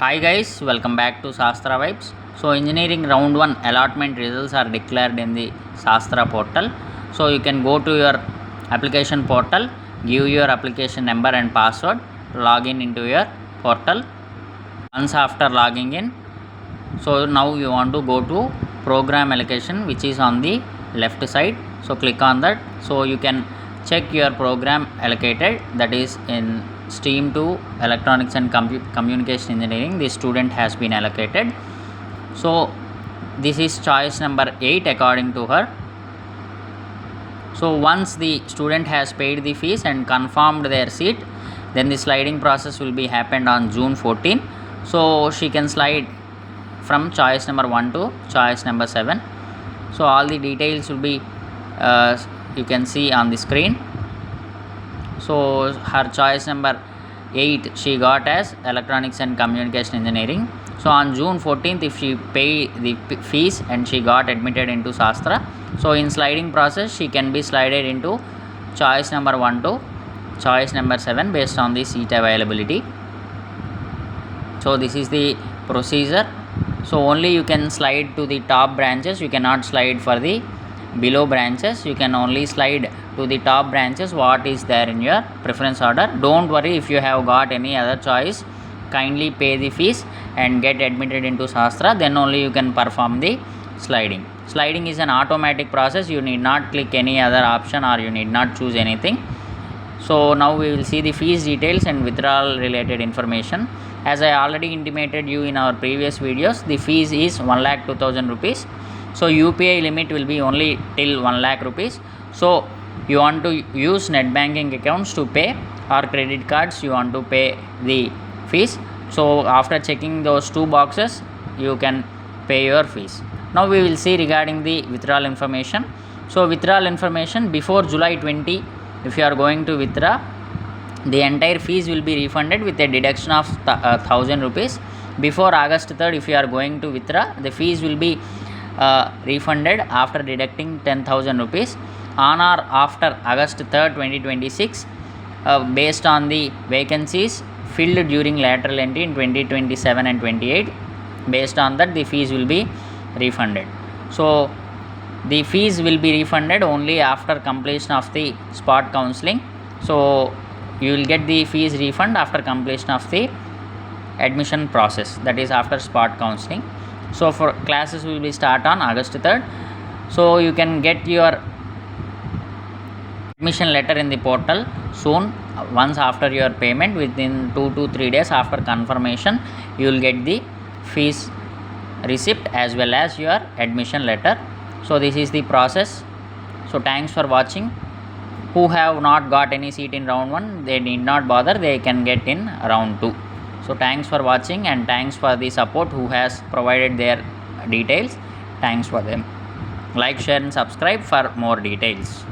Hi guys, welcome back to SASTRA Vibes. So engineering round 1 allotment results are declared in the SASTRA portal. So you can go to your application portal, give your application number and password, log in into your portal. Once after logging in, so now you want to go to program allocation, which is on the left side. So click on that. So you can check your program allocated, that is in stream 2 electronics and communication engineering. The student has been allocated. So this is choice number 8 according to her. So once the student has paid the fees and confirmed their seat, then the sliding process will be happened on June 14. So she can slide from choice number 1 to choice number 7. So all the details will be you can see on the screen. So her choice number 8 she got as electronics and communication engineering. So on June 14th, if she pay the fees and she got admitted into SASTRA, so in sliding process she can be slided into choice number 1 to choice number 7 based on the seat availability. So this is the procedure. So only you can slide to the top branches, you cannot slide for the below branches. You can only slide to the top branches what is there in your preference order. Don't worry if you have got any other choice, kindly pay the fees and get admitted into SASTRA, then only you can perform the sliding. Sliding is an automatic process, you need not click any other option or you need not choose anything. So now we will see the fees details and withdrawal related information. As I already intimated you in our previous videos, the fees is 1,02,000 rupees. So UPI limit will be only till 1 lakh rupees. So you want to use net banking accounts to pay or credit cards you want to pay the fees. So after checking those two boxes, you can pay your fees. Now we will see regarding the withdrawal information. So withdrawal information, before July 20, if you are going to withdraw, the entire fees will be refunded with a deduction of 1,000 rupees. Before August 3rd, if you are going to withdraw, the fees will be refunded after deducting 10,000 rupees. On or after August 3rd, 2026, based on the vacancies filled during lateral entry in 2027 and 28, based on that the fees will be refunded. So the fees will be refunded only after completion of the spot counselling. So you will get the fees refund after completion of the admission process, that is after spot counselling. So for classes will be start on August 3rd. So you can get your admission letter in the portal soon. Once after your payment, within 2 to 3 days after confirmation, you will get the fees receipt as well as your admission letter. So this is the process. So thanks for watching. Who have not got any seat in round 1, they need not bother, they can get in round 2. So thanks for watching and thanks for the support who has provided their details. Thanks for them. Like, share and subscribe for more details.